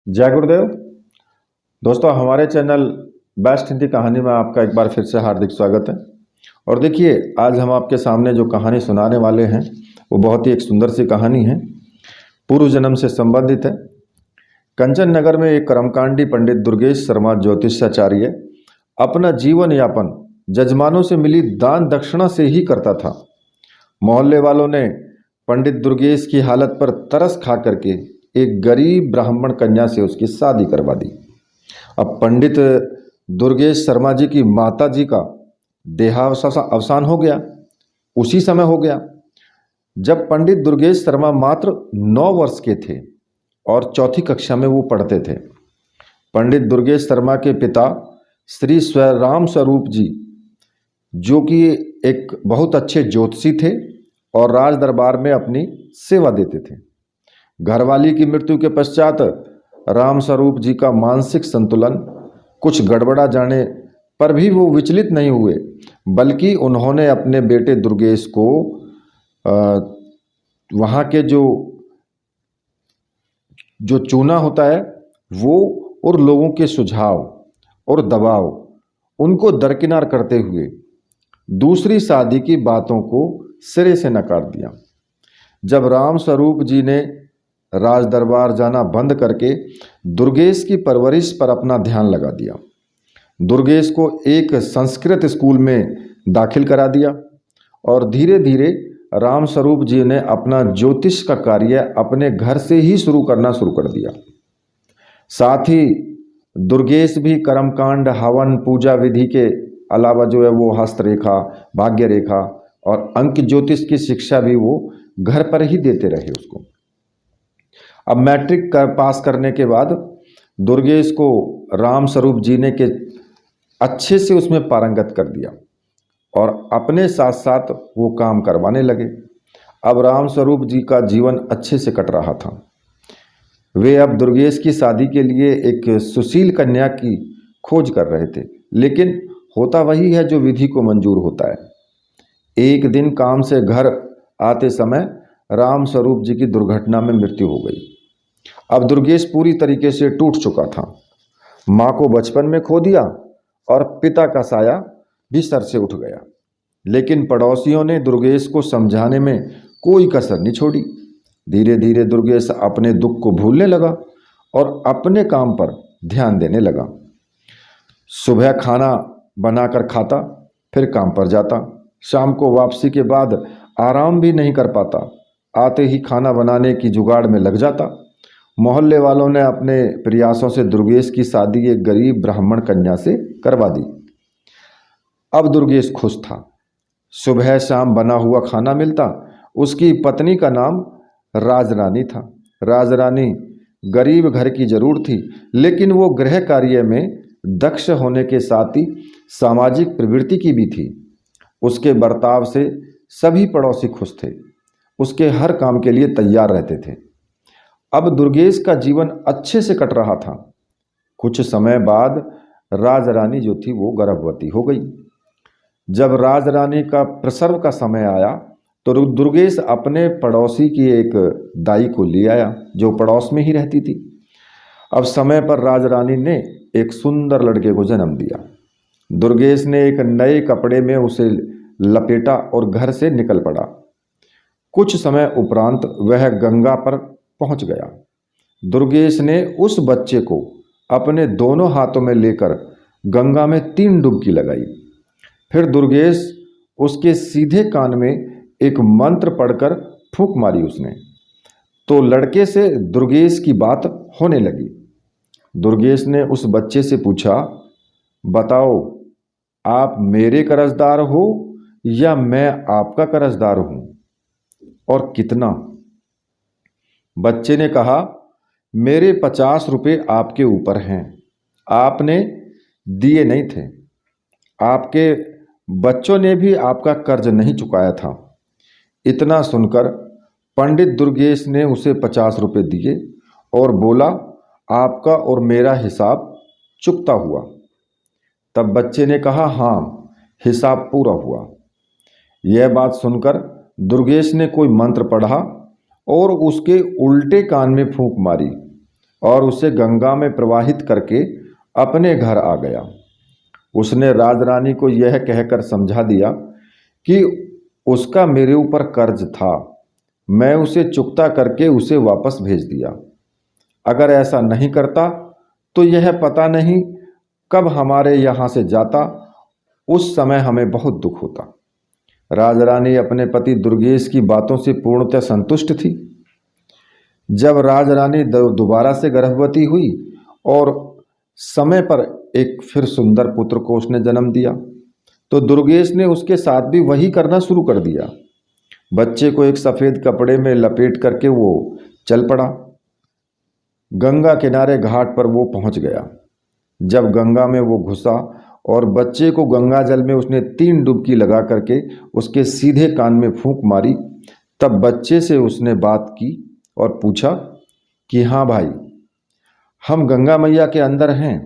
जय गुरुदेव। दोस्तों, हमारे चैनल बेस्ट हिंदी कहानी में आपका एक बार फिर से हार्दिक स्वागत है। और देखिए, आज हम आपके सामने जो कहानी सुनाने वाले हैं वो बहुत ही एक सुंदर सी कहानी है, पूर्व जन्म से संबंधित है। कंचन नगर में एक कर्मकांडी पंडित दुर्गेश शर्मा ज्योतिषाचार्य अपना जीवन यापन जजमानों से मिली दान दक्षिणा से ही करता था। मोहल्ले वालों ने पंडित दुर्गेश की हालत पर तरस खा करके एक गरीब ब्राह्मण कन्या से उसकी शादी करवा दी। अब पंडित दुर्गेश शर्मा जी की माता जी का देहावसान हो गया, उसी समय हो गया जब पंडित दुर्गेश शर्मा मात्र 9 वर्ष के थे और चौथी कक्षा में वो पढ़ते थे। पंडित दुर्गेश शर्मा के पिता श्री राम स्वरूप जी, जो कि एक बहुत अच्छे ज्योतिषी थे और राज दरबार में अपनी सेवा देते थे। घरवाली की मृत्यु के पश्चात राम स्वरूप जी का मानसिक संतुलन कुछ गड़बड़ा जाने पर भी वो विचलित नहीं हुए, बल्कि उन्होंने अपने बेटे दुर्गेश को वहाँ के जो चूना होता है वो और लोगों के सुझाव और दबाव उनको दरकिनार करते हुए दूसरी शादी की बातों को सिरे से नकार दिया। जब राम स्वरूप जी ने राज दरबार जाना बंद करके दुर्गेश की परवरिश पर अपना ध्यान लगा दिया, दुर्गेश को एक संस्कृत स्कूल में दाखिल करा दिया और धीरे धीरे राम स्वरूप जी ने अपना ज्योतिष का कार्य अपने घर से ही शुरू कर दिया। साथ ही दुर्गेश भी कर्मकांड, हवन, पूजा विधि के अलावा जो है वो हस्तरेखा, भाग्य रेखा और अंक ज्योतिष की शिक्षा भी वो घर पर ही देते रहे उसको। अब मैट्रिक पास करने के बाद दुर्गेश को राम स्वरूप जी ने के अच्छे से उसमें पारंगत कर दिया और अपने साथ साथ वो काम करवाने लगे। अब राम स्वरूप जी का जीवन अच्छे से कट रहा था। वे अब दुर्गेश की शादी के लिए एक सुशील कन्या की खोज कर रहे थे, लेकिन होता वही है जो विधि को मंजूर होता है। एक दिन काम से घर आते समय राम स्वरूप जी की दुर्घटना में मृत्यु हो गई। अब दुर्गेश पूरी तरीके से टूट चुका था। माँ को बचपन में खो दिया और पिता का साया भी सर से उठ गया, लेकिन पड़ोसियों ने दुर्गेश को समझाने में कोई कसर नहीं छोड़ी। धीरे धीरे दुर्गेश अपने दुख को भूलने लगा और अपने काम पर ध्यान देने लगा। सुबह खाना बनाकर खाता, फिर काम पर जाता। शाम को वापसी के बाद आराम भी नहीं कर पाता, आते ही खाना बनाने की जुगाड़ में लग जाता। मोहल्ले वालों ने अपने प्रयासों से दुर्गेश की शादी एक गरीब ब्राह्मण कन्या से करवा दी। अब दुर्गेश खुश था। सुबह शाम बना हुआ खाना मिलता। उसकी पत्नी का नाम राजरानी था। राजरानी गरीब घर की जरूर थी, लेकिन वो गृह कार्य में दक्ष होने के साथ ही सामाजिक प्रवृत्ति की भी थी। उसके बर्ताव से सभी पड़ोसी खुश थे, उसके हर काम के लिए तैयार रहते थे। अब दुर्गेश का जीवन अच्छे से कट रहा था। कुछ समय बाद राजरानी जो थी वो गर्भवती हो गई। जब राजरानी का प्रसव का समय आया तो दुर्गेश अपने पड़ोसी की एक दाई को ले आया जो पड़ोस में ही रहती थी। अब समय पर राजरानी ने एक सुंदर लड़के को जन्म दिया। दुर्गेश ने एक नए कपड़े में उसे लपेटा और घर से निकल पड़ा। कुछ समय उपरांत वह गंगा पर पहुंच गया। दुर्गेश ने उस बच्चे को अपने दोनों हाथों में लेकर गंगा में 3 डुबकी लगाई। फिर दुर्गेश उसके सीधे कान में एक मंत्र पढ़कर फूंक मारी उसने, तो लड़के से दुर्गेश की बात होने लगी। दुर्गेश ने उस बच्चे से पूछा, बताओ आप मेरे कर्जदार हो या मैं आपका कर्जदार हूं, और कितना? बच्चे ने कहा, मेरे 50 रुपये आपके ऊपर हैं, आपने दिए नहीं थे। आपके बच्चों ने भी आपका कर्ज नहीं चुकाया था। इतना सुनकर पंडित दुर्गेश ने उसे 50 रुपये दिए और बोला, आपका और मेरा हिसाब चुकता हुआ। तब बच्चे ने कहा, हाँ, हिसाब पूरा हुआ। यह बात सुनकर दुर्गेश ने कोई मंत्र पढ़ा और उसके उल्टे कान में फूंक मारी और उसे गंगा में प्रवाहित करके अपने घर आ गया। उसने राजरानी को यह कहकर समझा दिया कि उसका मेरे ऊपर कर्ज था, मैं उसे चुकता करके उसे वापस भेज दिया। अगर ऐसा नहीं करता तो यह पता नहीं कब हमारे यहाँ से जाता, उस समय हमें बहुत दुख होता। राजरानी अपने पति दुर्गेश की बातों से पूर्णतः संतुष्ट थी। जब राजरानी दोबारा से गर्भवती हुई और समय पर एक फिर सुंदर पुत्र को उसने जन्म दिया, तो दुर्गेश ने उसके साथ भी वही करना शुरू कर दिया। बच्चे को एक सफ़ेद कपड़े में लपेट करके वो चल पड़ा। गंगा किनारे घाट पर वो पहुंच गया। जब गंगा में वो घुसा और बच्चे को गंगा जल में उसने 3 डुबकी लगा करके उसके सीधे कान में फूंक मारी, तब बच्चे से उसने बात की और पूछा कि हाँ भाई, हम गंगा मैया के अंदर हैं,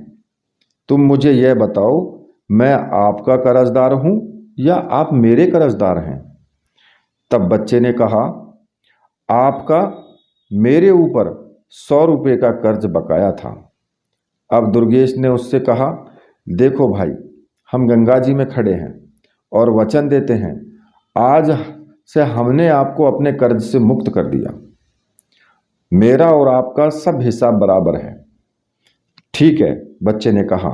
तुम मुझे यह बताओ, मैं आपका कर्जदार हूँ या आप मेरे कर्जदार हैं? तब बच्चे ने कहा, आपका मेरे ऊपर 100 रुपये का कर्ज बकाया था। अब दुर्गेश ने उससे कहा, देखो भाई, हम गंगा जी में खड़े हैं और वचन देते हैं, आज से हमने आपको अपने कर्ज से मुक्त कर दिया। मेरा और आपका सब हिसाब बराबर है। ठीक है, बच्चे ने कहा,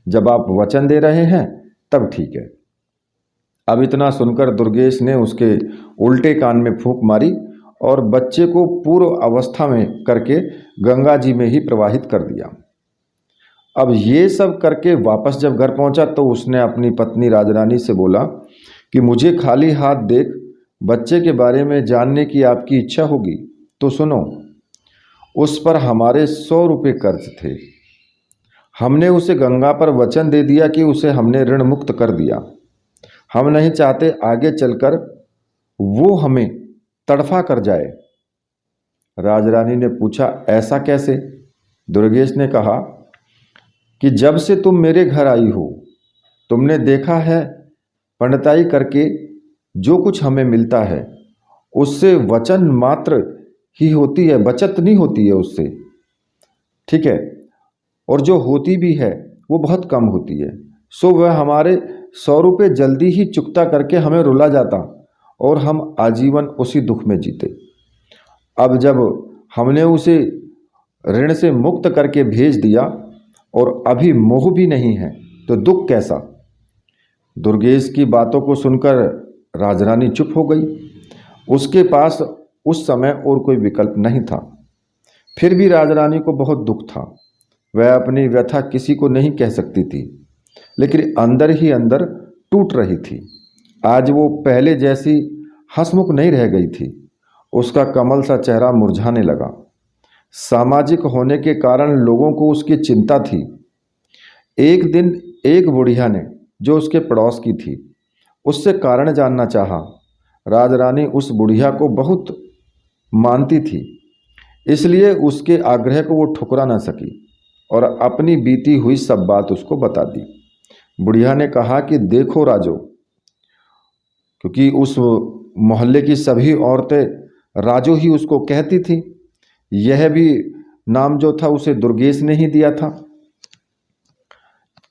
जब आप वचन दे रहे हैं तब ठीक है। अब इतना सुनकर दुर्गेश ने उसके उल्टे कान में फूंक मारी और बच्चे को पूर्व अवस्था में करके गंगा जी में ही प्रवाहित कर दिया। अब ये सब करके वापस जब घर पहुंचा तो उसने अपनी पत्नी राजरानी से बोला कि मुझे खाली हाथ देख बच्चे के बारे में जानने की आपकी इच्छा होगी तो सुनो, उस पर हमारे 100 रुपये कर्ज थे। हमने उसे गंगा पर वचन दे दिया कि उसे हमने ऋण मुक्त कर दिया। हम नहीं चाहते आगे चलकर वो हमें तड़फा कर जाए। राजरानी ने पूछा, ऐसा कैसे? दुर्गेश ने कहा कि जब से तुम मेरे घर आई हो, तुमने देखा है पंडिताई करके जो कुछ हमें मिलता है उससे वचन मात्र ही होती है, बचत नहीं होती है उससे, ठीक है, और जो होती भी है वो बहुत कम होती है। सो वह हमारे 100 रुपये जल्दी ही चुकता करके हमें रुला जाता और हम आजीवन उसी दुख में जीते। अब जब हमने उसे ऋण से मुक्त करके भेज दिया और अभी मोह भी नहीं है तो दुख कैसा? दुर्गेश की बातों को सुनकर राजरानी चुप हो गई। उसके पास उस समय और कोई विकल्प नहीं था। फिर भी राजरानी को बहुत दुख था। वह अपनी व्यथा किसी को नहीं कह सकती थी, लेकिन अंदर ही अंदर टूट रही थी। आज वो पहले जैसी हंसमुख नहीं रह गई थी। उसका कमल सा चेहरा मुरझाने लगा। सामाजिक होने के कारण लोगों को उसकी चिंता थी। एक दिन एक बुढ़िया ने, जो उसके पड़ोस की थी, उससे कारण जानना चाहा। राजरानी उस बुढ़िया को बहुत मानती थी, इसलिए उसके आग्रह को वो ठुकरा न सकी और अपनी बीती हुई सब बात उसको बता दी। बुढ़िया ने कहा कि देखो राजो, क्योंकि उस मोहल्ले की सभी औरतें राजो ही उसको कहती थी, यह भी नाम जो था उसे दुर्गेश ने ही दिया था,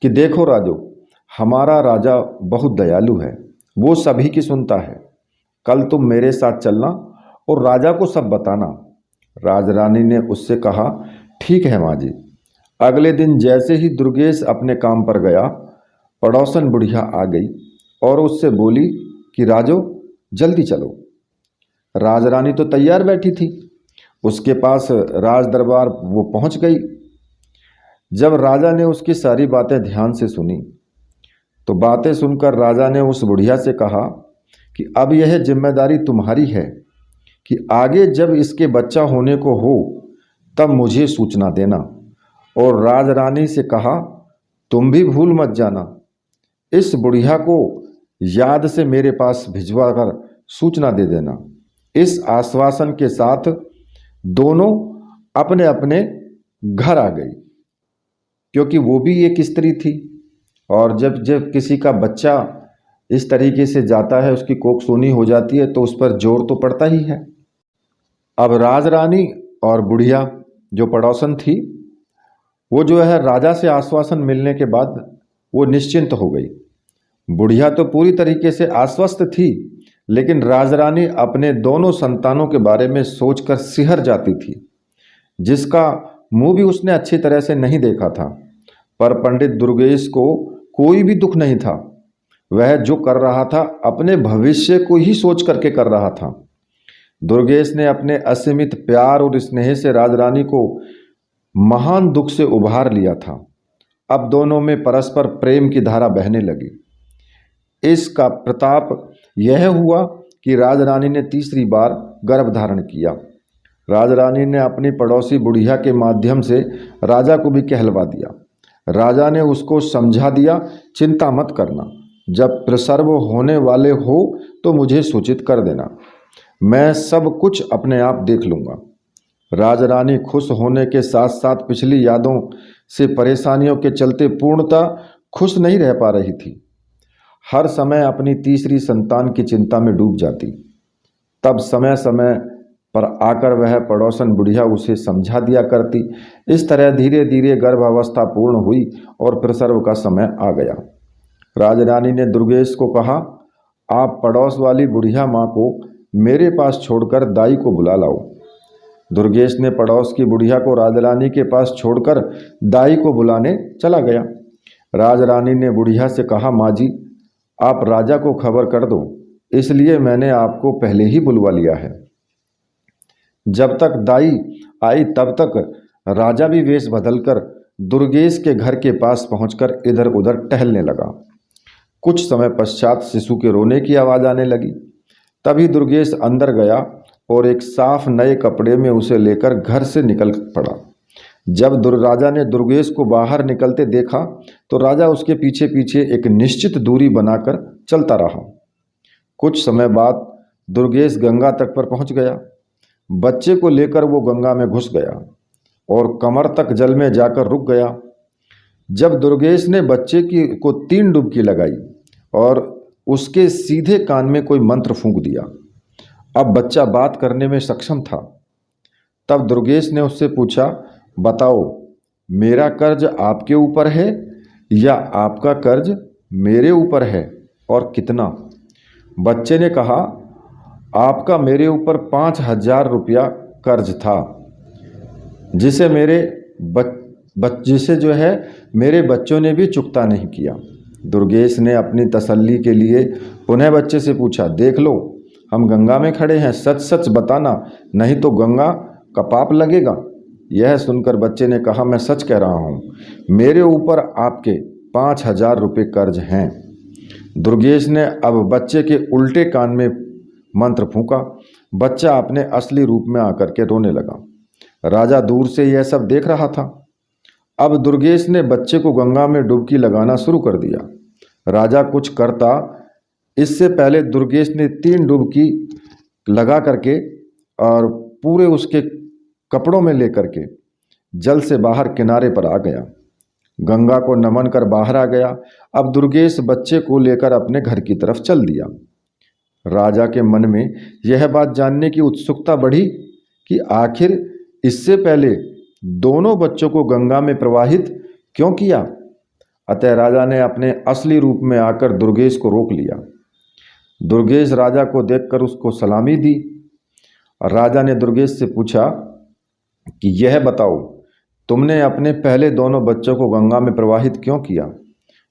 कि देखो राजो, हमारा राजा बहुत दयालु है, वो सभी की सुनता है। कल तुम मेरे साथ चलना और राजा को सब बताना। राजरानी ने उससे कहा, ठीक है माँ जी। अगले दिन जैसे ही दुर्गेश अपने काम पर गया, पड़ोसन बुढ़िया आ गई और उससे बोली कि राजो जल्दी चलो। राजरानी तो तैयार बैठी थी, उसके पास राज दरबार वो पहुंच गई। जब राजा ने उसकी सारी बातें ध्यान से सुनी तो बातें सुनकर राजा ने उस बुढ़िया से कहा कि अब यह जिम्मेदारी तुम्हारी है कि आगे जब इसके बच्चा होने को हो तब मुझे सूचना देना। और राजरानी से कहा, तुम भी भूल मत जाना, इस बुढ़िया को याद से मेरे पास भिजवा कर सूचना दे देना। इस आश्वासन के साथ दोनों अपने अपने घर आ गई, क्योंकि वो भी एक स्त्री थी और जब जब किसी का बच्चा इस तरीके से जाता है, उसकी कोख सूनी हो जाती है, तो उस पर जोर तो पड़ता ही है। अब राजरानी और बुढ़िया जो पड़ोसन थी, वो जो है राजा से आश्वासन मिलने के बाद वो निश्चिंत हो गई। बुढ़िया तो पूरी तरीके से आश्वस्त थी, लेकिन राजरानी अपने दोनों संतानों के बारे में सोचकर सिहर जाती थी, जिसका मुंह भी उसने अच्छी तरह से नहीं देखा था। पर पंडित दुर्गेश को कोई भी दुख नहीं था। वह जो कर रहा था अपने भविष्य को ही सोच करके कर रहा था। दुर्गेश ने अपने असीमित प्यार और स्नेह से राजरानी को महान दुख से उभार लिया था। अब दोनों में परस्पर प्रेम की धारा बहने लगी। इसका प्रताप यह हुआ कि राजरानी ने तीसरी बार गर्भ धारण किया। राजरानी ने अपनी पड़ोसी बुढ़िया के माध्यम से राजा को भी कहलवा दिया। राजा ने उसको समझा दिया, चिंता मत करना, जब प्रसव होने वाले हो तो मुझे सूचित कर देना, मैं सब कुछ अपने आप देख लूँगा। राजरानी खुश होने के साथ साथ पिछली यादों से परेशानियों के चलते पूर्णतः खुश नहीं रह पा रही थी। हर समय अपनी तीसरी संतान की चिंता में डूब जाती। तब समय समय पर आकर वह पड़ोसन बुढ़िया उसे समझा दिया करती। इस तरह धीरे धीरे गर्भावस्था पूर्ण हुई और प्रसव का समय आ गया। राजरानी ने दुर्गेश को कहा, आप पड़ोस वाली बुढ़िया माँ को मेरे पास छोड़कर दाई को बुला लाओ। दुर्गेश ने पड़ोस की बुढ़िया को राजरानी के पास छोड़कर दाई को बुलाने चला गया। राजरानी ने बुढ़िया से कहा, माँ जी, आप राजा को खबर कर दो, इसलिए मैंने आपको पहले ही बुलवा लिया है। जब तक दाई आई तब तक राजा भी वेश बदलकर दुर्गेश के घर के पास पहुंचकर इधर उधर टहलने लगा। कुछ समय पश्चात शिशु के रोने की आवाज़ आने लगी। तभी दुर्गेश अंदर गया और एक साफ नए कपड़े में उसे लेकर घर से निकल पड़ा। जब राजा ने दुर्गेश को बाहर निकलते देखा तो राजा उसके पीछे पीछे एक निश्चित दूरी बनाकर चलता रहा। कुछ समय बाद दुर्गेश गंगा तट पर पहुंच गया। बच्चे को लेकर वो गंगा में घुस गया और कमर तक जल में जाकर रुक गया। जब दुर्गेश ने बच्चे को 3 डुबकी लगाई और उसके सीधे कान में कोई मंत्र फूंक दिया। अब बच्चा बात करने में सक्षम था। तब दुर्गेश ने उससे पूछा, बताओ, मेरा कर्ज आपके ऊपर है या आपका कर्ज मेरे ऊपर है और कितना? बच्चे ने कहा, आपका मेरे ऊपर 5,000 रुपया कर्ज था, जिसे मेरे बच्चों ने भी चुकता नहीं किया। दुर्गेश ने अपनी तसल्ली के लिए पुनः बच्चे से पूछा, देख लो, हम गंगा में खड़े हैं, सच सच बताना, नहीं तो गंगा का पाप लगेगा। यह सुनकर बच्चे ने कहा, मैं सच कह रहा हूँ, मेरे ऊपर आपके 5,000 रुपये कर्ज हैं। दुर्गेश ने अब बच्चे के उल्टे कान में मंत्र फूंका। बच्चा अपने असली रूप में आकर के रोने लगा। राजा दूर से यह सब देख रहा था। अब दुर्गेश ने बच्चे को गंगा में डुबकी लगाना शुरू कर दिया। राजा कुछ करता इससे पहले दुर्गेश ने 3 डुबकी लगा करके और पूरे उसके कपड़ों में लेकर के जल से बाहर किनारे पर आ गया। गंगा को नमन कर बाहर आ गया। अब दुर्गेश बच्चे को लेकर अपने घर की तरफ चल दिया। राजा के मन में यह बात जानने की उत्सुकता बढ़ी कि आखिर इससे पहले दोनों बच्चों को गंगा में प्रवाहित क्यों किया। अतः राजा ने अपने असली रूप में आकर दुर्गेश को रोक लिया। दुर्गेश राजा को देखकर उसको सलामी दी। राजा ने दुर्गेश से पूछा कि यह बताओ, तुमने अपने पहले दोनों बच्चों को गंगा में प्रवाहित क्यों किया।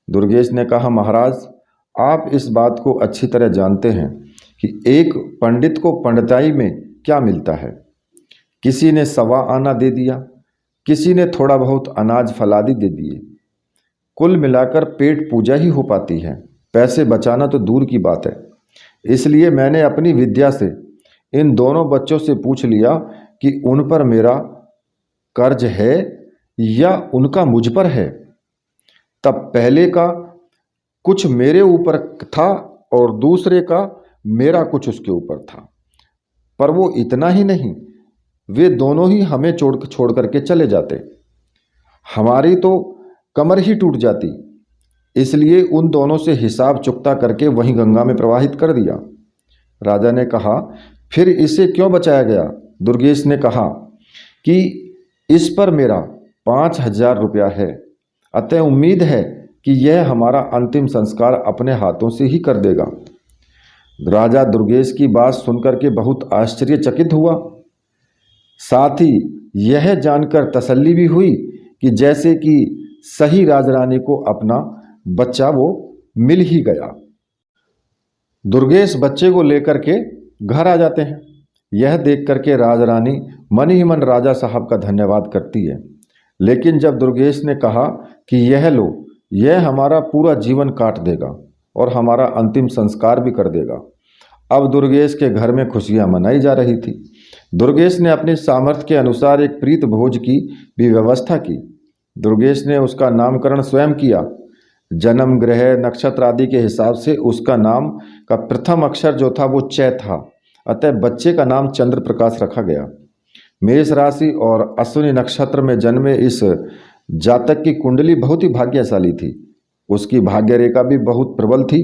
दुर्गेश ने कहा, महाराज, आप इस बात को अच्छी तरह जानते हैं कि एक पंडित को पंडिताई में क्या मिलता है। किसी ने 1.25 आना दे दिया, किसी ने थोड़ा बहुत अनाज फलादी दे दिए। कुल मिलाकर पेट पूजा ही हो पाती है, पैसे बचाना तो दूर की बात है। इसलिए मैंने अपनी विद्या से इन दोनों बच्चों से पूछ लिया कि उन पर मेरा कर्ज है या उनका मुझ पर है। तब पहले का कुछ मेरे ऊपर था और दूसरे का मेरा कुछ उसके ऊपर था। पर वो इतना ही नहीं, वे दोनों ही हमें छोड़ करके चले जाते, हमारी तो कमर ही टूट जाती। इसलिए उन दोनों से हिसाब चुकता करके वहीं गंगा में प्रवाहित कर दिया। राजा ने कहा, फिर इसे क्यों बचाया गया। दुर्गेश ने कहा कि इस पर मेरा 5,000 रुपया है, अतः उम्मीद है कि यह हमारा अंतिम संस्कार अपने हाथों से ही कर देगा। राजा दुर्गेश की बात सुनकर के बहुत आश्चर्यचकित हुआ। साथ ही यह जानकर तसल्ली भी हुई कि जैसे कि सही राजरानी को अपना बच्चा वो मिल ही गया। दुर्गेश बच्चे को लेकर के घर आ जाते हैं। यह देख करके राजरानी मन ही मन राजा साहब का धन्यवाद करती है। लेकिन जब दुर्गेश ने कहा कि यह लो, यह हमारा पूरा जीवन काट देगा और हमारा अंतिम संस्कार भी कर देगा। अब दुर्गेश के घर में खुशियां मनाई जा रही थी। दुर्गेश ने अपने सामर्थ्य के अनुसार एक प्रीत भोज की भी व्यवस्था की। दुर्गेश ने उसका नामकरण स्वयं किया। जन्म, ग्रह, नक्षत्र आदि के हिसाब से उसका नाम का प्रथम अक्षर जो था वो च था, अतः बच्चे का नाम चंद्र प्रकाश रखा गया। मेष राशि और अश्विनी नक्षत्र में जन्मे इस जातक की कुंडली बहुत ही भाग्यशाली थी। उसकी भाग्य रेखा भी बहुत प्रबल थी।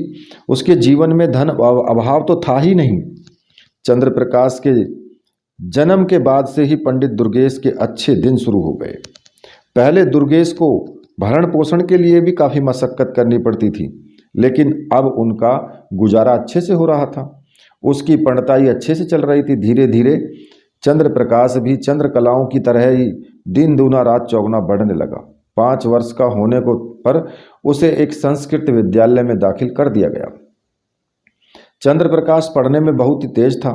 उसके जीवन में धन अभाव तो था ही नहीं। चंद्र प्रकाश के जन्म के बाद से ही पंडित दुर्गेश के अच्छे दिन शुरू हो गए। पहले दुर्गेश को भरण पोषण के लिए भी काफ़ी मशक्कत करनी पड़ती थी, लेकिन अब उनका गुजारा अच्छे से हो रहा था। उसकी पढ़ताई अच्छे से चल रही थी। धीरे धीरे चंद्र प्रकाश भी चंद्रकलाओं की तरह ही दिन दूना रात चौगुना बढ़ने लगा। 5 वर्ष का होने को पर उसे एक संस्कृत विद्यालय में दाखिल कर दिया गया। चंद्र प्रकाश पढ़ने में बहुत ही तेज था।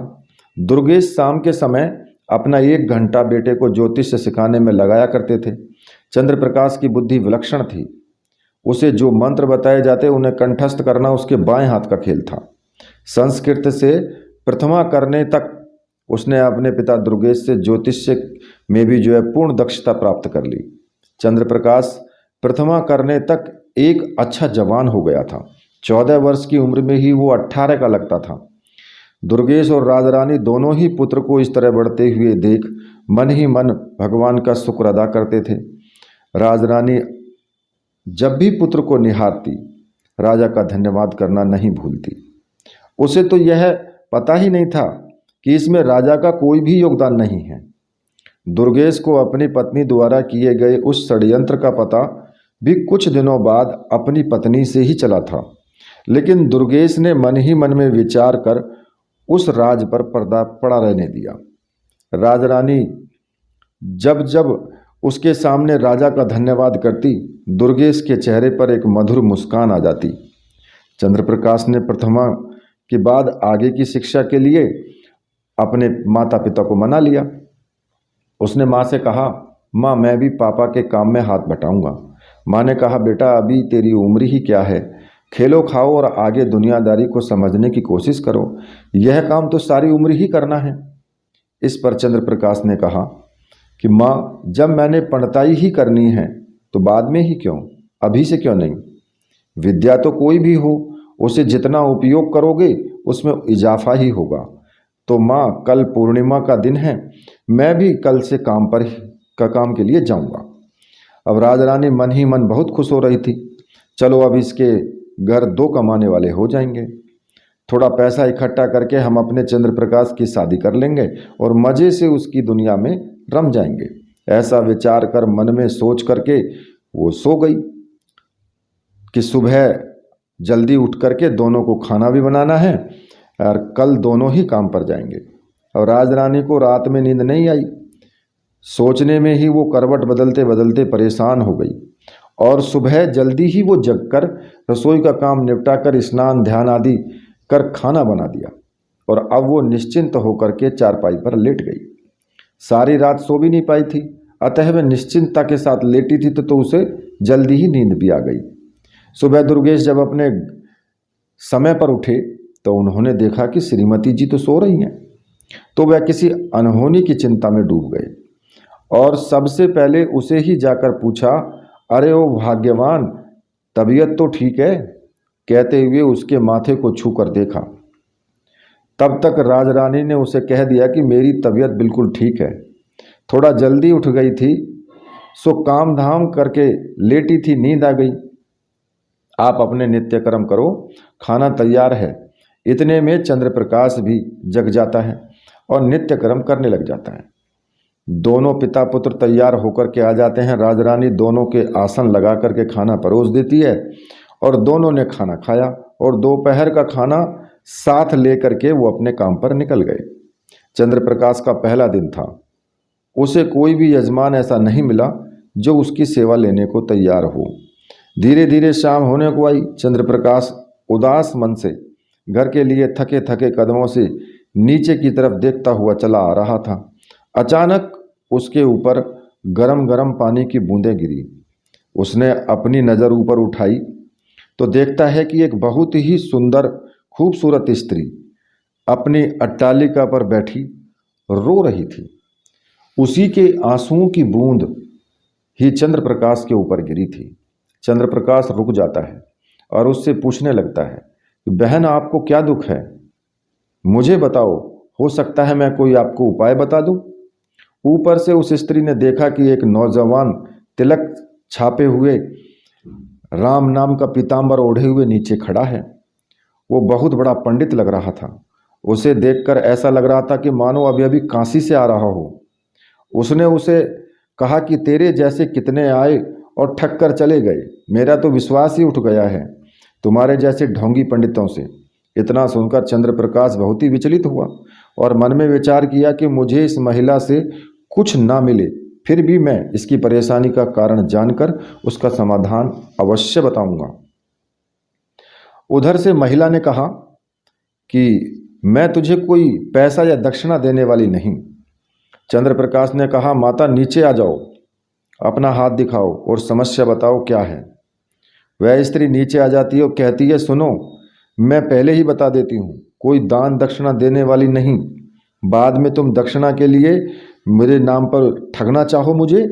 दुर्गेश शाम के समय अपना 1 घंटा बेटे को ज्योतिष सिखाने में लगाया करते थे। चंद्र प्रकाश की बुद्धि विलक्षण थी। उसे जो मंत्र बताए जाते उन्हें कंठस्थ करना उसके बाएं हाथ का खेल था। संस्कृत से प्रथमा करने तक उसने अपने पिता दुर्गेश से ज्योतिष में भी जो है पूर्ण दक्षता प्राप्त कर ली। चंद्र प्रकाश प्रथमा करने तक एक अच्छा जवान हो गया था। 14 वर्ष की उम्र में ही वो 18 का लगता था। दुर्गेश और राजरानी दोनों ही पुत्र को इस तरह बढ़ते हुए देख मन ही मन भगवान का शुक्र अदा करते थे। राजरानी जब भी पुत्र को निहारती राजा का धन्यवाद करना नहीं भूलती। उसे तो यह पता ही नहीं था कि इसमें राजा का कोई भी योगदान नहीं है। दुर्गेश को अपनी पत्नी द्वारा किए गए उस षड्यंत्र का पता भी कुछ दिनों बाद अपनी पत्नी से ही चला था, लेकिन दुर्गेश ने मन ही मन में विचार कर उस राज पर पर्दा पड़ा रहने दिया। राजरानी जब जब उसके सामने राजा का धन्यवाद करती, दुर्गेश के चेहरे पर एक मधुर मुस्कान आ जाती। चंद्रप्रकाश ने प्रथमा के बाद आगे की शिक्षा के लिए अपने माता पिता को मना लिया। उसने माँ से कहा, माँ मैं भी पापा के काम में हाथ बटाऊंगा। माँ ने कहा, बेटा अभी तेरी उम्र ही क्या है, खेलो खाओ और आगे दुनियादारी को समझने की कोशिश करो। यह काम तो सारी उम्र ही करना है। इस पर चंद्रप्रकाश ने कहा कि माँ जब मैंने पढ़ताई ही करनी है तो बाद में ही क्यों, अभी से क्यों नहीं। विद्या तो कोई भी हो, उसे जितना उपयोग करोगे उसमें इजाफा ही होगा। तो माँ कल पूर्णिमा का दिन है, मैं भी कल से काम के लिए जाऊंगा। अब राजरानी मन ही मन बहुत खुश हो रही थी। चलो अब इसके घर 2 कमाने वाले हो जाएंगे। थोड़ा पैसा इकट्ठा करके हम अपने चंद्रप्रकाश की शादी कर लेंगे और मज़े से उसकी दुनिया में रम जाएंगे। ऐसा विचार कर मन में सोच करके वो सो गई कि सुबह जल्दी उठ करके दोनों को खाना भी बनाना है और कल दोनों ही काम पर जाएंगे। और राजरानी को रात में नींद नहीं आई। सोचने में ही वो करवट बदलते बदलते परेशान हो गई और सुबह जल्दी ही वो जगकर रसोई का काम निपटा कर स्नान ध्यान आदि कर खाना बना दिया और अब वो निश्चिंत होकर के चारपाई पर लेट गई। सारी रात सो भी नहीं पाई थी, अतः वह निश्चिंतता के साथ लेटी थी तो उसे जल्दी ही नींद भी आ गई। सुबह दुर्गेश जब अपने समय पर उठे तो उन्होंने देखा कि श्रीमती जी तो सो रही हैं। तो वह किसी अनहोनी की चिंता में डूब गए और सबसे पहले उसे ही जाकर पूछा, अरे ओ भाग्यवान, तबीयत तो ठीक है? कहते हुए उसके माथे को छू कर देखा। तब तक राजरानी ने उसे कह दिया कि मेरी तबीयत बिल्कुल ठीक है, थोड़ा जल्दी उठ गई थी सो काम धाम करके लेटी थी, नींद आ गई। आप अपने नित्य कर्म करो, खाना तैयार है। इतने में चंद्रप्रकाश भी जग जाता है और नित्य कर्म करने लग जाता है। दोनों पिता पुत्र तैयार होकर के आ जाते हैं। राजरानी दोनों के आसन लगा करके खाना परोस देती है और दोनों ने खाना खाया और दोपहर का खाना साथ लेकर के वो अपने काम पर निकल गए। चंद्रप्रकाश का पहला दिन था। उसे कोई भी यजमान ऐसा नहीं मिला जो उसकी सेवा लेने को तैयार हो। धीरे धीरे शाम होने को आई। चंद्रप्रकाश उदास मन से घर के लिए थके थके कदमों से नीचे की तरफ देखता हुआ चला आ रहा था। अचानक उसके ऊपर गरम गरम पानी की बूंदें गिरी। उसने अपनी नज़र ऊपर उठाई तो देखता है कि एक बहुत ही सुंदर खूबसूरत स्त्री अपनी अट्टालिका पर बैठी रो रही थी। उसी के आंसुओं की बूंद ही चंद्रप्रकाश के ऊपर गिरी थी। चंद्रप्रकाश रुक जाता है और उससे पूछने लगता है कि बहन, आपको क्या दुख है? मुझे बताओ, हो सकता है मैं कोई आपको उपाय बता दूं। ऊपर से उस स्त्री ने देखा कि एक नौजवान तिलक छापे हुए राम नाम का पीताम्बर ओढ़े हुए नीचे खड़ा है। वो बहुत बड़ा पंडित लग रहा था। उसे देखकर ऐसा लग रहा था कि मानो अभी अभी काशी से आ रहा हो। उसने उसे कहा कि तेरे जैसे कितने आए और ठग कर चले गए, मेरा तो विश्वास ही उठ गया है तुम्हारे जैसे ढोंगी पंडितों से। इतना सुनकर चंद्रप्रकाश बहुत ही विचलित हुआ और मन में विचार किया कि मुझे इस महिला से कुछ ना मिले, फिर भी मैं इसकी परेशानी का कारण जानकर उसका समाधान अवश्य बताऊंगा। उधर से महिला ने कहा कि मैं तुझे कोई पैसा या दक्षिणा देने वाली नहीं। चंद्रप्रकाश ने कहा, माता नीचे आ जाओ, अपना हाथ दिखाओ और समस्या बताओ क्या है। वह स्त्री नीचे आ जाती है और कहती है, सुनो, मैं पहले ही बता देती हूँ, कोई दान दक्षिणा देने वाली नहीं। बाद में तुम दक्षिणा के लिए मेरे नाम पर ठगना चाहो मुझे।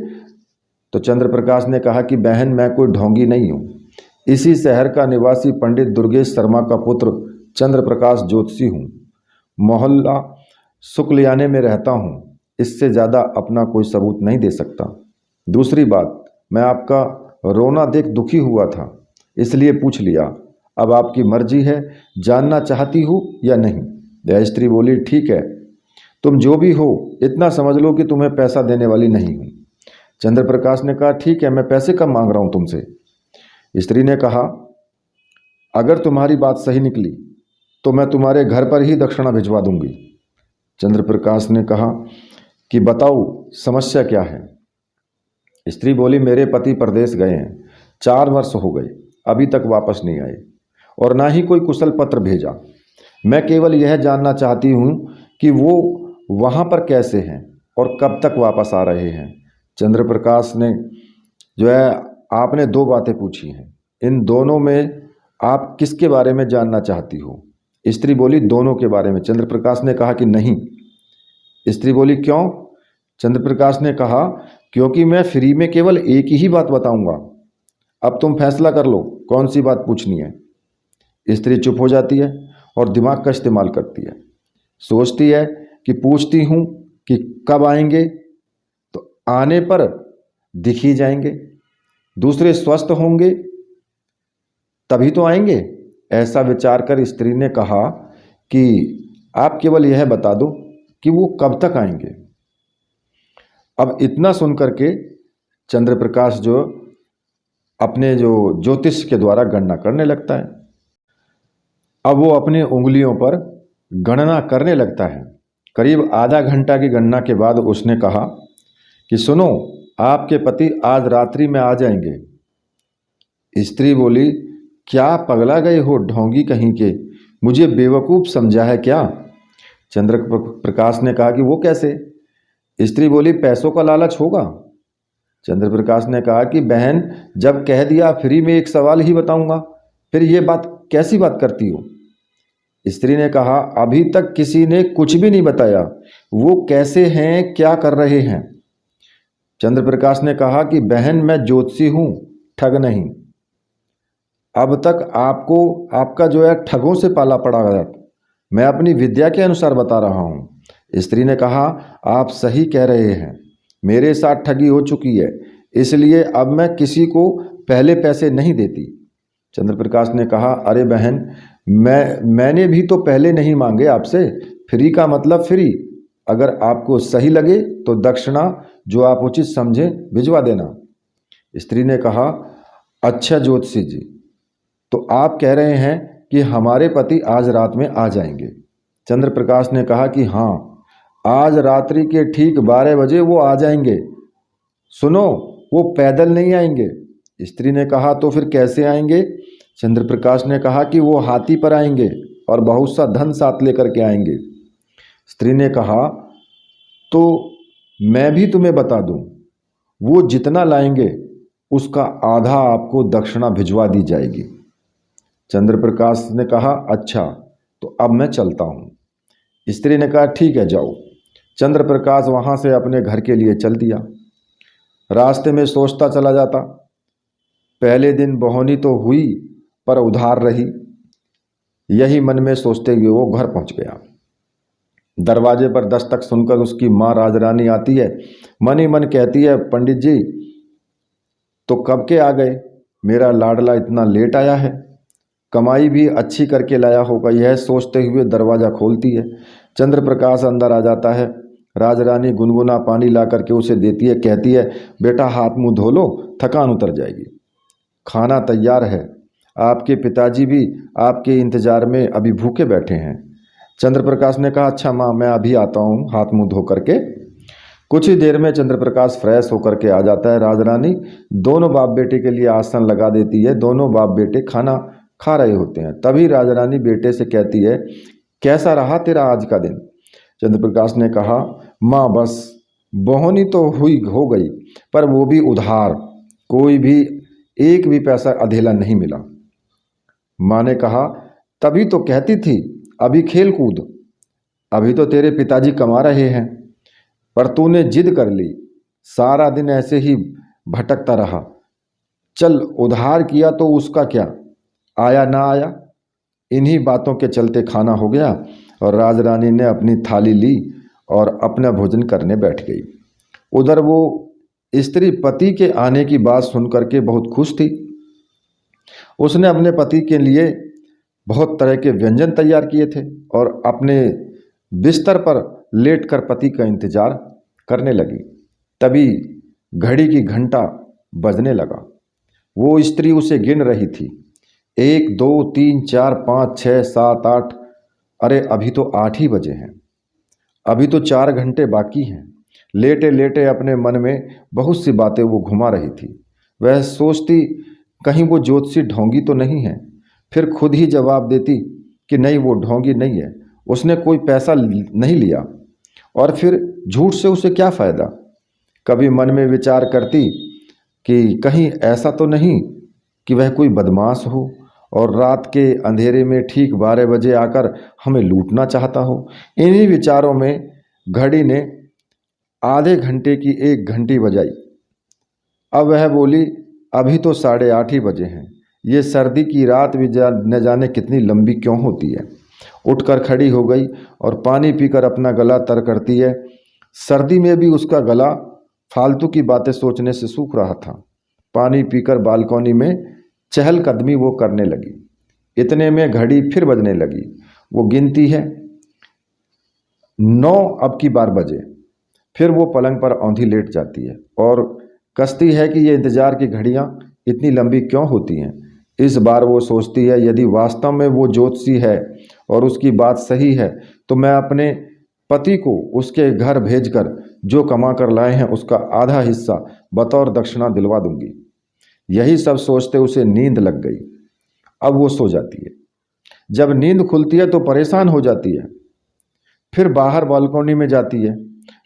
तो चंद्रप्रकाश ने कहा कि बहन, मैं कोई ढोंगी नहीं हूँ। इसी शहर का निवासी पंडित दुर्गेश शर्मा का पुत्र चंद्रप्रकाश ज्योतिषी हूँ। मोहल्ला शुक्लयाने में रहता हूँ। इससे ज़्यादा अपना कोई सबूत नहीं दे सकता। दूसरी बात, मैं आपका रोना देख दुखी हुआ था, इसलिए पूछ लिया। अब आपकी मर्जी है, जानना चाहती हो या नहीं। यह स्त्री बोली, ठीक है, तुम जो भी हो, इतना समझ लो कि तुम्हें पैसा देने वाली नहीं हूँ। चंद्रप्रकाश ने कहा, ठीक है, मैं पैसे कम मांग रहा हूँ तुमसे। स्त्री ने कहा, अगर तुम्हारी बात सही निकली तो मैं तुम्हारे घर पर ही दक्षिणा भिजवा दूंगी। चंद्रप्रकाश ने कहा कि बताओ समस्या क्या है। स्त्री बोली, मेरे पति परदेश गए हैं, 4 वर्ष हो गए, अभी तक वापस नहीं आए और ना ही कोई कुशल पत्र भेजा। मैं केवल यह जानना चाहती हूँ कि वो वहाँ पर कैसे हैं और कब तक वापस आ रहे हैं। चंद्रप्रकाश ने जो है, आपने 2 बातें पूछी हैं, इन दोनों में आप किसके बारे में जानना चाहती हो? स्त्री बोली, दोनों के बारे में। चंद्रप्रकाश ने कहा कि नहीं। स्त्री बोली, क्यों? चंद्रप्रकाश ने कहा, क्योंकि मैं फ्री में केवल एक ही बात बताऊंगा। अब तुम फैसला कर लो, कौन सी बात पूछनी है। स्त्री चुप हो जाती है और दिमाग का इस्तेमाल करती है। सोचती है कि पूछती हूँ कि कब आएंगे, तो आने पर दिख ही जाएंगे। दूसरे स्वस्थ होंगे तभी तो आएंगे। ऐसा विचार कर स्त्री ने कहा कि आप केवल यह बता दो कि वो कब तक आएंगे। अब इतना सुन करके चंद्रप्रकाश जो अपने जो ज्योतिष के द्वारा गणना करने लगता है। अब वो अपनी उंगलियों पर गणना करने लगता है। करीब आधा घंटा की गणना के बाद उसने कहा कि सुनो, आपके पति आज रात्रि में आ जाएंगे। स्त्री बोली, क्या पगला गए हो ढोंगी कहीं के, मुझे बेवकूफ़ समझा है क्या? चंद्रप्रकाश ने कहा कि वो कैसे? स्त्री बोली, पैसों का लालच होगा। चंद्रप्रकाश ने कहा कि बहन, जब कह दिया फ्री में एक सवाल ही बताऊंगा, फिर ये बात कैसी बात करती हो? स्त्री ने कहा, अभी तक किसी ने कुछ भी नहीं बताया, वो कैसे हैं, क्या कर रहे हैं। चंद्रप्रकाश ने कहा कि बहन, मैं ज्योतिषी हूँ, ठग नहीं। अब तक आपको आपका जो है ठगों से पाला पड़ा है, मैं अपनी विद्या के अनुसार बता रहा हूँ। स्त्री ने कहा, आप सही कह रहे हैं, मेरे साथ ठगी हो चुकी है, इसलिए अब मैं किसी को पहले पैसे नहीं देती। चंद्रप्रकाश ने कहा, अरे बहन, मैंने भी तो पहले नहीं मांगे आपसे, फ्री का मतलब फ्री। अगर आपको सही लगे तो दक्षिणा जो आप उचित समझें भिजवा देना। स्त्री ने कहा, अच्छा ज्योतिषी जी, तो आप कह रहे हैं कि हमारे पति आज रात में आ जाएंगे। चंद्र प्रकाश ने कहा कि हाँ, आज रात्रि के ठीक 12 बजे वो आ जाएंगे। सुनो, वो पैदल नहीं आएंगे। स्त्री ने कहा, तो फिर कैसे आएंगे? चंद्र प्रकाश ने कहा कि वो हाथी पर आएंगे और बहुत सा धन साथ लेकर के आएंगे। स्त्री ने कहा, तो मैं भी तुम्हें बता दूं, वो जितना लाएंगे उसका आधा आपको दक्षिणा भिजवा दी जाएगी। चंद्र प्रकाश ने कहा, अच्छा, तो अब मैं चलता हूँ। स्त्री ने कहा, ठीक है, जाओ। चंद्र प्रकाश वहाँ से अपने घर के लिए चल दिया। रास्ते में सोचता चला जाता, पहले दिन बहोनी तो हुई पर उधार रही। यही मन में सोचते हुए वो घर पहुँच गया। दरवाजे पर दस्तक सुनकर उसकी माँ राजरानी आती है। मन ही मन कहती है, पंडित जी तो कब के आ गए? मेरा लाडला इतना लेट आया है, कमाई भी अच्छी करके लाया होगा। यह सोचते हुए दरवाज़ा खोलती है। चंद्र प्रकाश अंदर आ जाता है। राजरानी गुनगुना पानी ला करके उसे देती है, कहती है, बेटा हाथ मुंह धो लो, थकान उतर जाएगी। खाना तैयार है, आपके पिताजी भी आपके इंतजार में अभी भूखे बैठे हैं। चंद्र प्रकाश ने कहा, अच्छा माँ, मैं अभी आता हूँ हाथ मुंह धो करके। कुछ ही देर में चंद्र प्रकाश फ्रेश होकर के आ जाता है। राजरानी दोनों बाप बेटे के लिए आसन लगा देती है। दोनों बाप बेटे खाना खा रहे होते हैं। तभी राजरानी बेटे से कहती है, कैसा रहा तेरा आज का दिन? चंद्र प्रकाश ने कहा, माँ बस बहोनी तो हुई हो गई, पर वो भी उधार, कोई भी एक भी पैसा अधेला नहीं मिला। माँ ने कहा, तभी तो कहती थी अभी खेल कूद, अभी तो तेरे पिताजी कमा रहे हैं, पर तूने जिद कर ली, सारा दिन ऐसे ही भटकता रहा। चल, उधार किया तो उसका क्या, आया ना आया। इन्हीं बातों के चलते खाना हो गया और राजरानी ने अपनी थाली ली और अपना भोजन करने बैठ गई। उधर वो स्त्री पति के आने की बात सुनकर के बहुत खुश थी। उसने अपने पति के लिए बहुत तरह के व्यंजन तैयार किए थे और अपने बिस्तर पर लेटकर पति का इंतजार करने लगी। तभी घड़ी की घंटा बजने लगा। वो स्त्री उसे गिन रही थी, 1 2 3 4 5 6 7 8। अरे अभी तो 8 ही बजे हैं, अभी तो 4 घंटे बाकी हैं। लेटे लेटे अपने मन में बहुत सी बातें वो घुमा रही थी। वह सोचती, कहीं वो ज्योतिषी ढोंगी तो नहीं है। फिर खुद ही जवाब देती कि नहीं, वो ढोंगी नहीं है, उसने कोई पैसा नहीं लिया, और फिर झूठ से उसे क्या फ़ायदा। कभी मन में विचार करती कि कहीं ऐसा तो नहीं कि वह कोई बदमाश हो और रात के अंधेरे में ठीक 12 बजे आकर हमें लूटना चाहता हो। इन्हीं विचारों में घड़ी ने आधे घंटे की 1 घंटी बजाई। अब वह बोली, अभी तो 8:30 ही बजे हैं, ये सर्दी की रात भी न जाने कितनी लंबी क्यों होती है। उठकर खड़ी हो गई और पानी पीकर अपना गला तर करती है। सर्दी में भी उसका गला फालतू की बातें सोचने से सूख रहा था। पानी पीकर बालकनी में चहलकदमी वो करने लगी। इतने में घड़ी फिर बजने लगी। वो गिनती है, 9 अब की बार बजे। फिर वो पलंग पर औंधी लेट जाती है और कसती है कि ये इंतजार की घड़ियां इतनी लंबी क्यों होती हैं। इस बार वो सोचती है, यदि वास्तव में वो ज्योतिषी है और उसकी बात सही है तो मैं अपने पति को उसके घर भेजकर जो कमा कर लाए हैं उसका आधा हिस्सा बतौर दक्षिणा दिलवा दूंगी। यही सब सोचते उसे नींद लग गई। अब वो सो जाती है। जब नींद खुलती है तो परेशान हो जाती है। फिर बाहर बालकनी में जाती है,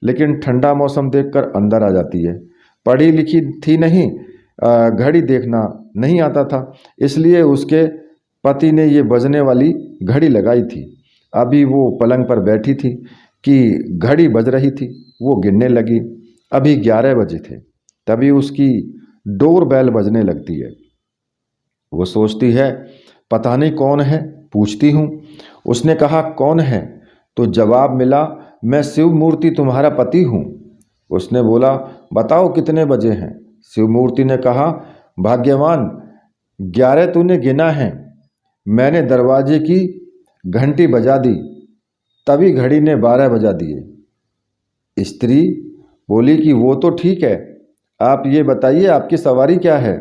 लेकिन ठंडा मौसम देखकर अंदर आ जाती है। पढ़ी लिखी थी नहीं, घड़ी देखना नहीं आता था, इसलिए उसके पति ने ये बजने वाली घड़ी लगाई थी। अभी वो पलंग पर बैठी थी कि घड़ी बज रही थी। वो गिनने लगी। अभी 11 बजे थे। तभी उसकी डोर बेल बजने लगती है। वो सोचती है, पता नहीं कौन है, पूछती हूँ। उसने कहा, कौन है? तो जवाब मिला, मैं शिव मूर्ति तुम्हारा पति हूँ। उसने बोला, बताओ कितने बजे हैं? शिव मूर्ति ने कहा, भाग्यवान, 11 तूने गिना है। मैंने दरवाजे की घंटी बजा दी, तभी घड़ी ने 12 बजा दिए। स्त्री बोली कि वो तो ठीक है, आप ये बताइए आपकी सवारी क्या है।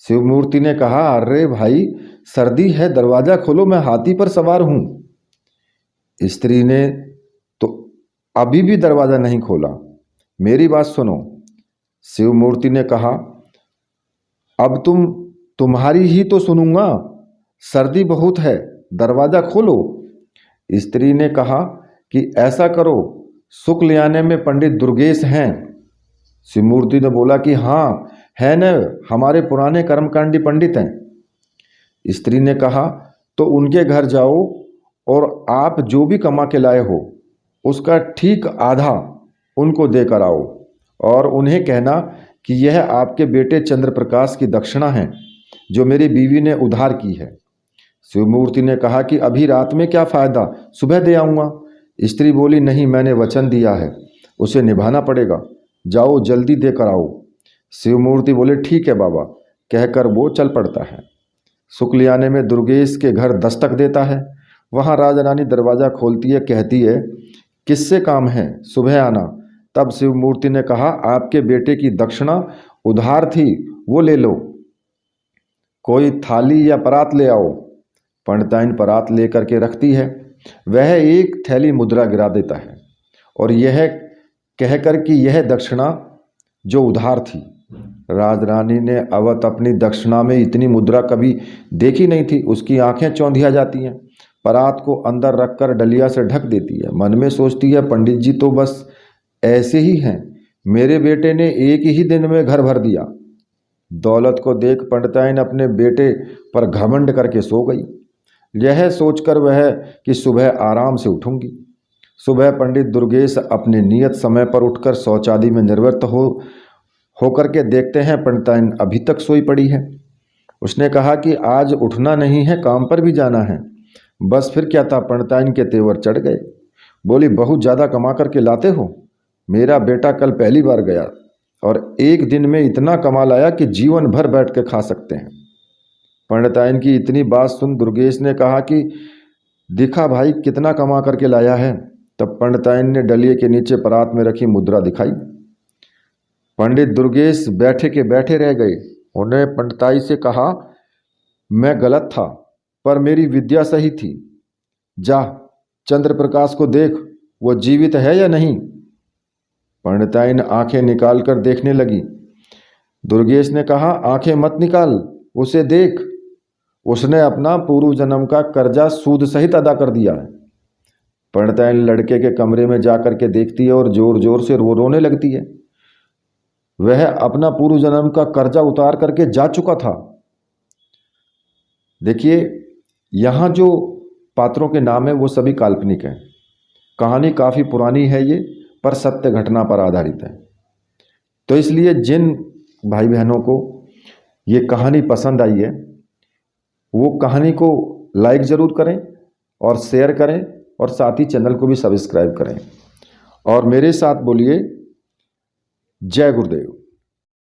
शिवमूर्ति ने कहा, अरे भाई सर्दी है, दरवाजा खोलो, मैं हाथी पर सवार हूं। स्त्री ने तो अभी भी दरवाजा नहीं खोला। मेरी बात सुनो। शिवमूर्ति ने कहा, अब तुम्हारी ही तो सुनूंगा, सर्दी बहुत है, दरवाजा खोलो। स्त्री ने कहा कि ऐसा करो, सुख ले आने में पंडित दुर्गेश हैं। शिवमूर्ति ने बोला कि हाँ है न, हमारे पुराने कर्मकांडी पंडित हैं। स्त्री ने कहा, तो उनके घर जाओ और आप जो भी कमा के लाए हो उसका ठीक आधा उनको देकर आओ, और उन्हें कहना कि यह आपके बेटे चंद्रप्रकाश की दक्षिणा है जो मेरी बीवी ने उधार की है। शिवमूर्ति ने कहा कि अभी रात में क्या फ़ायदा, सुबह दे आऊँगा। स्त्री बोली, नहीं, मैंने वचन दिया है, उसे निभाना पड़ेगा, जाओ जल्दी देकर आओ। शिवमूर्ति बोले, ठीक है बाबा, कहकर वो चल पड़ता है। सुख ले आने में दुर्गेश के घर दस्तक देता है। वहाँ राजा रानी दरवाज़ा खोलती है, कहती है, किससे काम है, सुबह आना। तब शिवमूर्ति ने कहा, आपके बेटे की दक्षिणा उधार थी, वो ले लो, कोई थाली या परात ले आओ। पंडिताइन परात लेकर के रखती है। वह एक थैली मुद्रा गिरा देता है और यह कहकर कि यह दक्षिणा जो उधार थी। राजरानी ने अवत अपनी दक्षिणा में इतनी मुद्रा कभी देखी नहीं थी। उसकी आंखें चौंधिया जाती हैं। परात को अंदर रखकर डलिया से ढक देती है। मन में सोचती है, पंडित जी तो बस ऐसे ही हैं, मेरे बेटे ने एक ही दिन में घर भर दिया। दौलत को देख पंडिताइन अपने बेटे पर घमंड करके सो गई। यह सोचकर वह कि सुबह आराम से उठूंगी। सुबह पंडित दुर्गेश अपने नियत समय पर उठकर शौचादि में निवृत्त होकर के देखते हैं पंडिताइन अभी तक सोई पड़ी है। उसने कहा कि आज उठना नहीं है, काम पर भी जाना है। बस फिर क्या था, पंडिताइन के तेवर चढ़ गए। बोली, बहुत ज़्यादा कमा करके लाते हो, मेरा बेटा कल पहली बार गया और एक दिन में इतना कमा लाया कि जीवन भर बैठ के खा सकते हैं। पंडिताइन की इतनी बात सुन दुर्गेश ने कहा कि दिखा भाई कितना कमा करके लाया है। तब पंडिताइन ने डलिए के नीचे परात में रखी मुद्रा दिखाई। पंडित दुर्गेश बैठे के बैठे रह गए। उन्हें पंडिताई से कहा, मैं गलत था पर मेरी विद्या सही थी, जा चंद्रप्रकाश को देख, वो जीवित है या नहीं। पंडिताइन आंखें निकाल कर देखने लगी। दुर्गेश ने कहा, आंखें मत निकाल, उसे देख, उसने अपना पूर्व जन्म का कर्जा सूद सहित अदा कर दिया है। पंडिताइन लड़के के कमरे में जाकर के देखती है और जोर जोर से रोने लगती है। वह अपना पूर्व जन्म का कर्जा उतार करके जा चुका था। देखिए, यहाँ जो पात्रों के नाम है वो सभी काल्पनिक हैं। कहानी काफ़ी पुरानी है ये, पर सत्य घटना पर आधारित है। तो इसलिए जिन भाई बहनों को ये कहानी पसंद आई है वो कहानी को लाइक ज़रूर करें और शेयर करें और साथ ही चैनल को भी सब्सक्राइब करें और मेरे साथ बोलिए, जय गुरुदेव।